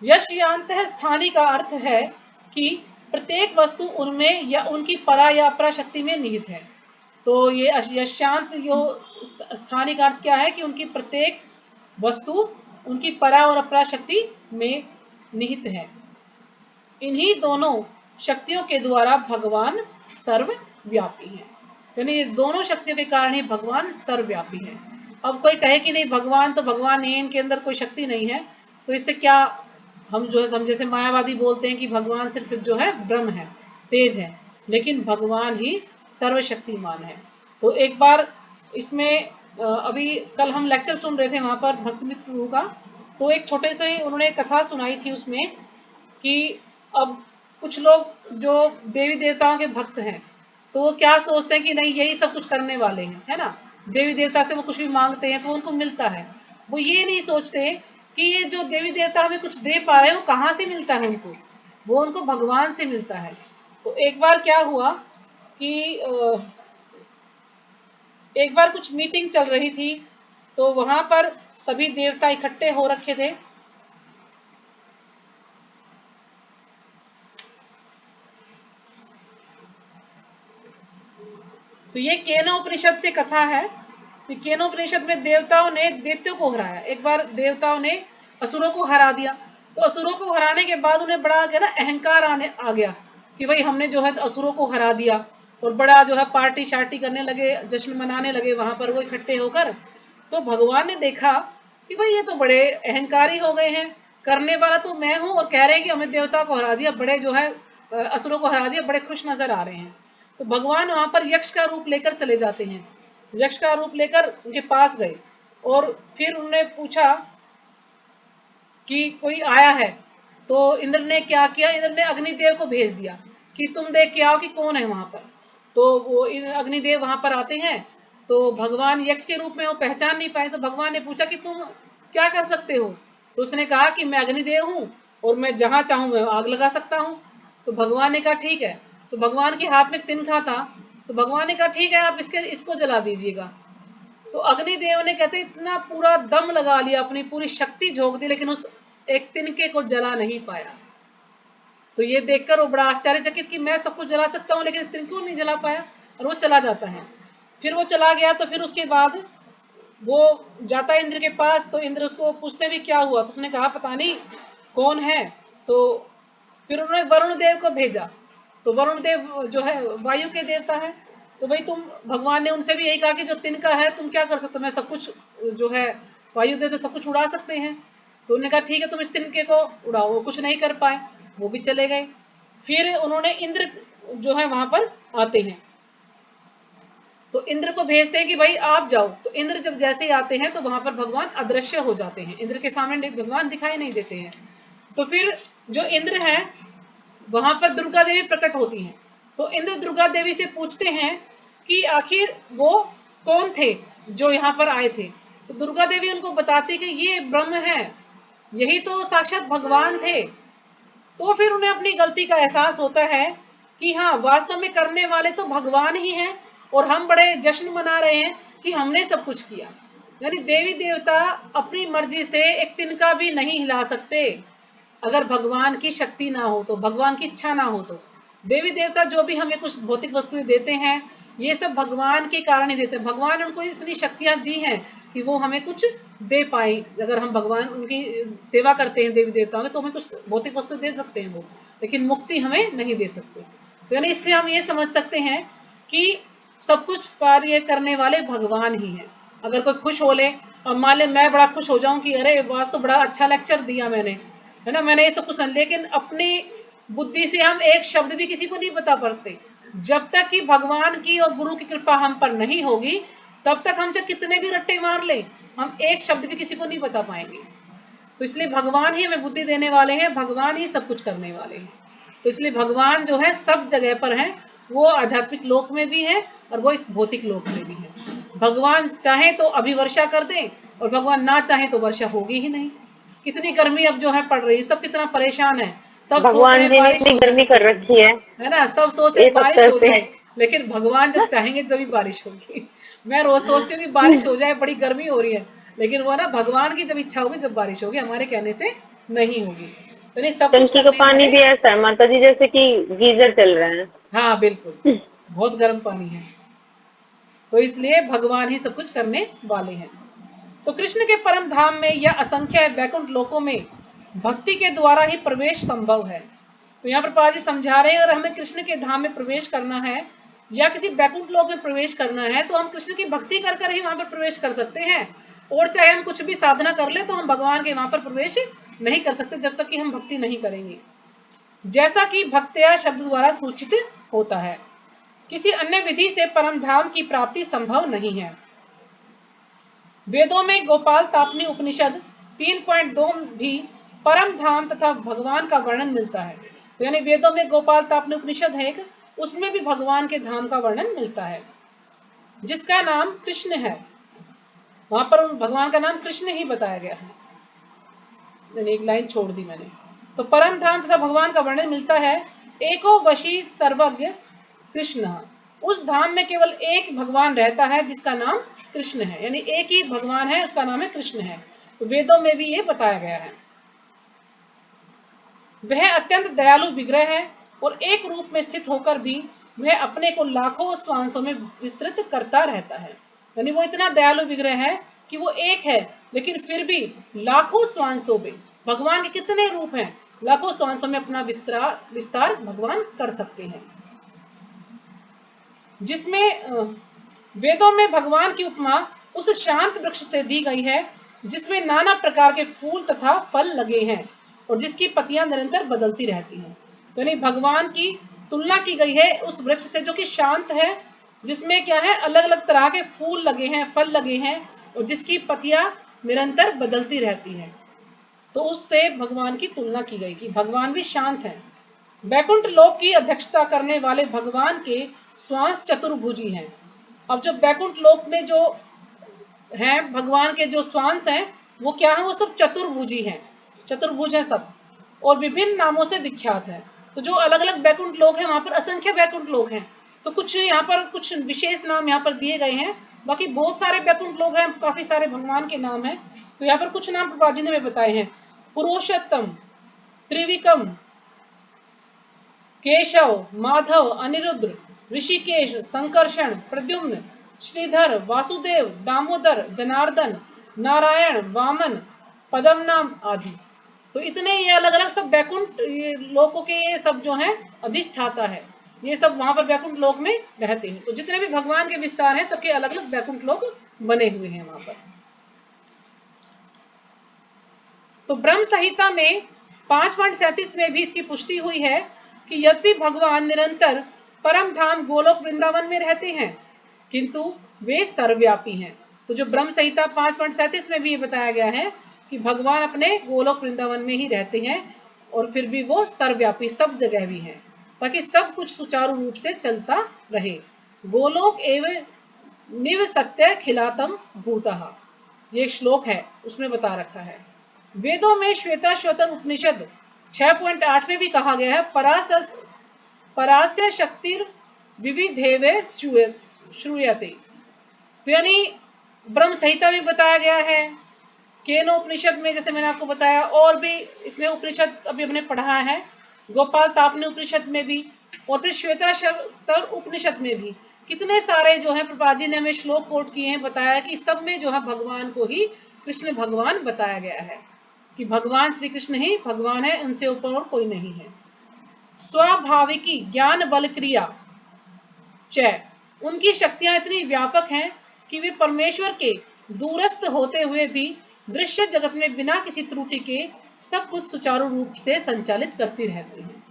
यश या अंतः स्थानी का अर्थ है कि प्रत्येक वस्तु उनमें या उनकी परा या अपरा शक्ति में निहित है। तो ये यशांत जो स्थानी का अर्थ क्या है? कि उनकी प्रत्येक वस्तु उनकी परा और अपरा शक्ति में निहित है। इन्हीं दोनों शक्तियों के द्वारा भगवान सर्वव्यापी है। यानी दोनों शक्तियों के कारण ही भगवान सर्वव्यापी है। अब कोई कहे कि नहीं भगवान तो भगवान ही, इनके अंदर कोई शक्ति नहीं है, तो इससे क्या हम जो है समझे से मायावादी बोलते हैं कि भगवान सिर्फ जो है ब्रह्म है, तेज है, लेकिन भगवान ही सर्वशक्तिमान है। तो एक बार इसमें अभी कल हम लेक्चर सुन रहे थे वहां पर भक्तमित्र प्रभु का, तो एक छोटे से उन्होंने कथा सुनाई थी उसमें कि अब कुछ लोग जो देवी देवताओं के भक्त हैं, तो वो क्या सोचते हैं कि नहीं यही सब कुछ करने वाले हैं, है ना, देवी देवता से वो कुछ भी मांगते हैं तो उनको मिलता है। वो ये नहीं सोचते कि ये जो देवी देवता हमें कुछ दे पा रहे हैं वो कहाँ से मिलता है उनको, वो उनको भगवान से मिलता है। तो एक बार क्या हुआ कि एक बार कुछ मीटिंग चल रही थी, तो वहां पर सभी देवता इकट्ठे हो रखे थे। तो ये केनोपनिषद से कथा है कि केनोपनिषद में देवताओं ने दैत्यों को हराया। एक बार देवताओं ने असुरों को हरा दिया, तो असुरों को हराने के बाद उन्हें बड़ा क्या ना अहंकार आ गया कि भाई हमने जो है असुरों को हरा दिया, और बड़ा जो है पार्टी शार्टी करने लगे, जश्न मनाने लगे वहां पर वो इकट्ठे होकर। तो भगवान ने देखा कि भाई ये तो बड़े अहंकारी हो गए हैं, करने वाला तो मैं हूं और कह रहे हैं कि हमने देवता को हरा दिया, बड़े जो है असुरों को हरा दिया, बड़े खुश नजर आ रहे हैं। तो भगवान वहां पर यक्ष का रूप लेकर चले जाते हैं। यक्ष का रूप लेकर उनके पास गए और फिर उन्होंने पूछा कि कोई आया है। तो इंद्र ने क्या किया, इंद्र ने अग्निदेव को भेज दिया कि तुम देख के आओ कि कौन है वहां पर। तो वो अग्निदेव वहां पर आते हैं, तो भगवान यक्ष के रूप में वो पहचान नहीं पाए। तो भगवान ने पूछा कि तुम क्या कर सकते हो। तो उसने कहा कि मैं अग्निदेव हूँ और मैं जहां चाहूं मैं आग लगा सकता हूँ। तो भगवान ने कहा ठीक है। तो भगवान के हाथ में तिनका था, तो भगवान ने कहा ठीक है आप इसको जला दीजिएगा। तो अग्निदेव ने कहते इतना पूरा दम लगा लिया, अपनी पूरी शक्ति झोंक दी, लेकिन उस एक तिनके को जला नहीं पाया। तो ये देखकर वो बड़ा आश्चर्यचकित कि मैं सब कुछ जला सकता हूँ लेकिन तिनके को नहीं जला पाया, और वो चला जाता है। फिर वो चला गया, तो फिर उसके बाद वो जाता है इंद्र के पास। तो इंद्र उसको पूछते भी क्या हुआ, तो उसने कहा पता नहीं कौन है। तो फिर उन्होंने वरुण देव को भेजा। तो वरुण देव जो है वायु के देवता है। तो भाई तुम, भगवान ने उनसे भी यही कहा कि जो तिनका है तुम क्या कर सकते हो, मैं सब कुछ जो है वायु देव तो सब कुछ उड़ा सकते हैं। तो उन्होंने कहा ठीक है तुम इस तिनके को उड़ाओ। वो कुछ नहीं कर पाए, वो भी चले गए। फिर उन्होंने इंद्र जो है वहां पर आते हैं, तो इंद्र को भेजते हैं कि भाई आप जाओ। तो इंद्र जब जैसे ही आते हैं तो वहां पर भगवान अदृश्य हो जाते हैं, इंद्र के सामने भगवान दिखाई नहीं देते हैं। तो फिर जो इंद्र है वहां पर दुर्गा देवी प्रकट होती हैं। तो इंद्र दुर्गा देवी से पूछते हैं कि आखिर वो कौन थे जो यहाँ पर आए थे। तो दुर्गा देवी उनको बताती कि ये ब्रह्म है, यही तो साक्षात भगवान थे। तो फिर उन्हें अपनी गलती का एहसास होता है कि हाँ वास्तव में करने वाले तो भगवान ही हैं, और हम बड़े जश्न मना रहे हैं कि हमने सब कुछ किया। यानी देवी देवता अपनी मर्जी से एक तिनका भी नहीं हिला सकते। अगर भगवान की शक्ति ना हो तो, भगवान की इच्छा ना हो तो। देवी देवता जो भी हमें कुछ भौतिक वस्तुएं देते हैं, ये सब भगवान के कारण ही देते हैं। भगवान ने उनको इतनी शक्तियां दी हैं कि वो हमें कुछ दे पाए। अगर हम भगवान उनकी सेवा करते हैं देवी देवताओं की, तो हमें कुछ भौतिक वस्तु दे सकते हैं वो, लेकिन मुक्ति हमें नहीं दे सकते। तो यानी इससे हम ये समझ सकते हैं कि सब कुछ कार्य करने वाले भगवान ही हैं। अगर कोई खुश हो ले, और मान ले मैं बड़ा खुश हो जाऊं कि अरे वाह तो बड़ा अच्छा लेक्चर दिया मैंने, है ना, मैंने ये सब कुछ, लेकिन अपनी बुद्धि से हम एक शब्द भी किसी को नहीं बता पाते। जब तक कि भगवान की और गुरु की कृपा हम पर नहीं होगी, तब तक हम चाहे कितने भी रट्टे मार ले, हम एक शब्द भी किसी को नहीं बता पाएंगे। तो इसलिए भगवान ही हमें बुद्धि देने वाले हैं, भगवान ही सब कुछ करने वाले हैं। तो इसलिए भगवान जो है सब जगह पर है, वो आध्यात्मिक लोक में भी है और वो इस भौतिक लोक में भी है। भगवान चाहे तो अभी वर्षा कर दे, और भगवान ना चाहे तो वर्षा होगी ही नहीं। कितनी गर्मी अब जो है पड़ रही है, सब कितना परेशान है, सब सोच रहे
भगवान
हैं
जी ने
बारिश
इतनी
हो
गर्मी
जानी
कर
चाहिए,
रखी
है ना, सब सोचते
ये
हैं
सब
बारिश हो
करते
जाए,
हैं।
लेकिन भगवान जब चाहेंगे जब भी बारिश होगी। मैं रोज सोचती हूँ कि बारिश हो जाए, बड़ी गर्मी हो रही है, लेकिन वो ना भगवान की जब इच्छा होगी जब बारिश होगी, हमारे कहने से नहीं होगी। तो नहीं, सब कुछ
टंकी का
करने
पानी
वाले,
भी ऐसा है माता जी जैसे कि गीजर चल रहे हैं।
हाँ बिल्कुल, बहुत गर्म पानी है। तो इसलिए भगवान ही सब कुछ करने वाले हैं। तो कृष्ण के परम धाम में या असंख्य वैकुंठ लोकों में भक्ति के द्वारा ही प्रवेश संभव है। तो यहाँ पर पाजी समझा रहे हैं, अगर हमें कृष्ण के धाम में प्रवेश करना है या किसी वैकुंठ लोक में प्रवेश करना है, तो हम कृष्ण की भक्ति कर कर ही वहां पर प्रवेश कर सकते हैं। और चाहे हम कुछ भी साधना कर ले, तो हम भगवान के वहां पर प्रवेश नहीं कर सकते जब तक कि हम भक्ति नहीं करेंगे। जैसा कि भक्त्या शब्द द्वारा सूचित होता है, किसी अन्य विधि से परम धाम की प्राप्ति संभव नहीं है। वेदों में गोपाल तापनी उपनिषद 3.2 भी परम धाम तथा भगवान का वर्णन मिलता है। तो यानी वेदों में गोपाल तापनी उपनिषद है एक, उसमें भी भगवान के धाम का वर्णन मिलता है, जिसका नाम कृष्ण है। वहां पर भगवान का नाम कृष्ण ही बताया गया है। एक लाइन छोड़ दी मैंने। तो परम धाम तथा भगवान का वर्णन मिलता है। एको वशी सर्वज्ञ कृष्ण, उस धाम में केवल एक भगवान रहता है जिसका नाम कृष्ण है। यानी एक ही भगवान है, उसका नाम है कृष्ण है। तो वेदों में भी ये बताया गया है। वह अत्यंत दयालु विग्रह है, और एक रूप में स्थित होकर भी वह अपने को लाखों स्वांशों में विस्तृत करता रहता है। यानी वो इतना दयालु विग्रह है कि वो एक है, लेकिन फिर भी लाखों स्वांशों में, भगवान के कितने रूप हैं, लाखों स्वांशों में अपना विस्तार भगवान कर सकते हैं। जिसमें वेदों में भगवान की उपमा उस शांत वृक्ष से दी गई है जिसमें नाना प्रकार के फूल तथा फल लगे हैं और जिसकी पत्तियां निरंतर बदलती रहती हैं। तो यानी भगवान की तुलना की गई है उस वृक्ष से जो कि शांत है, जिसमें क्या है, अलग अलग तरह के फूल लगे हैं, फल लगे हैं, और जिसकी पत्तियां निरंतर बदलती रहती हैं। तो उससे भगवान की तुलना की गई कि भगवान भी शांत है। बैकुंठ लोक की अध्यक्षता करने वाले भगवान के श्वास चतुर्भुजी हैं। अब जो बैकुंठ लोक में जो है भगवान के जो श्वास हैं वो क्या है, वो सब चतुर्भुजी हैं, चतुर्भुज है सब, और विभिन्न नामों से विख्यात है। तो जो अलग अलग बैकुंठ लोक हैं वहां पर असंख्य बैकुंठ लोक हैं, तो कुछ यहाँ पर कुछ विशेष नाम यहाँ पर दिए गए हैं, बाकी बहुत सारे बैकुंठ लोक हैं, काफी सारे भगवान के नाम हैं। तो यहाँ पर कुछ नाम प्रभुपाद जी ने बताए हैं, पुरुषोत्तम, त्रिविक्रम, केशव, माधव, अनिरुद्ध, ऋषिकेश, संकर्षण, प्रद्युम्न, श्रीधर, वासुदेव, दामोदर, जनार्दन, नारायण, वामन, पद्मनाभ आदि। तो इतने ये अलग अलग सब बैकुंठ लोकों के ये सब जो हैं अधिष्ठाता है, ये सब वहां पर बैकुंठ लोक में रहते हैं। तो जितने भी भगवान के विस्तार हैं सबके अलग अलग बैकुंठ लोक बने हुए हैं वहां पर। तो ब्रह्म संहिता में 5.37 में भी इसकी पुष्टि हुई है कि यद्यपि भगवान निरंतर परम धाम गोलोक वृंदावन में रहते हैं, किंतु वे सर्वव्यापी हैं। तो जो ब्रह्म संहिता 5.37 में भी ये बताया गया है कि भगवान अपने गोलोक वृंदावन में ही रहते हैं, और फिर भी वो सर्वव्यापी सब जगह भी हैं, ताकि सब कुछ सुचारू रूप से चलता रहे। गोलोक एवं निव सत्य खिलातम भूतः, ये श्लोक है उसमें बता रखा है। वेदों में श्वेताश्वतर उपनिषद 6.8 में भी कहा गया है, परास्य शक्तिर विविधेवे श्रूयते। तो यानी ब्रह्म संहिता में बताया गया है, केनो उपनिषद में जैसे मैंने आपको बताया, और भी इसमें उपनिषद अभी हमने पढ़ा है, गोपाल तापनी उपनिषद में भी, और फिर श्वेताश्वतर उपनिषद में भी कितने सारे जो है प्रभुपाद जी ने हमें श्लोक कोट किए हैं, बताया कि सब में जो है भगवान को ही कृष्ण भगवान बताया गया है, कि भगवान श्री कृष्ण ही भगवान है, उनसे ऊपर और कोई नहीं है। स्वाभाविकी ज्ञान बल क्रिया च, उनकी शक्तियां इतनी व्यापक हैं कि वे परमेश्वर के दूरस्थ होते हुए भी दृश्य जगत में बिना किसी त्रुटि के सब कुछ सुचारू रूप से संचालित करती रहती हैं।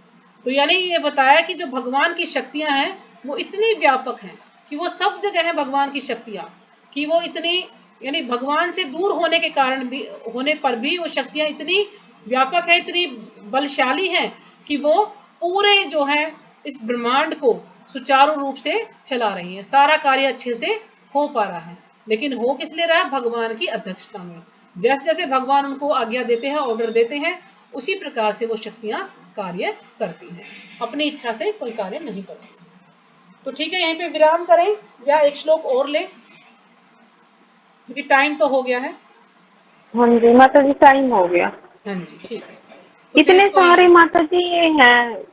तो यानी ये बताया कि जो भगवान की शक्तियां हैं वो इतनी व्यापक हैं कि वो सब जगह है भगवान की शक्तियां, कि वो इतनी, यानी भगवान से दूर होने के कारण भी, होने पर भी वो शक्तियां इतनी व्यापक है, इतनी बलशाली हैं कि वो पूरे जो है इस ब्रह्मांड को सुचारू रूप से चला रही है, सारा कार्य अच्छे से हो पा रहा है। लेकिन हो किस लिए रहा है, भगवान की अध्यक्षता में। जैसे जैसे भगवान उनको आज्ञा देते हैं, ऑर्डर देते हैं, उसी प्रकार से वो शक्तियां कार्य करती हैं, अपनी इच्छा से कोई कार्य नहीं करती। तो ठीक है, यहीं पे विराम करें या एक श्लोक और ले, क्योंकि टाइम तो हो गया है।
हाँ जी माता जी, टाइम हो गया।
हाँ जी ठीक है। तो
इतने सारे माता जी ये हैं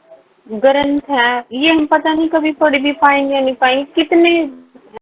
ग्रंथ हैं, ये हम पता नहीं कभी पढ़ भी पाएंगे नहीं पाएंगे, कितने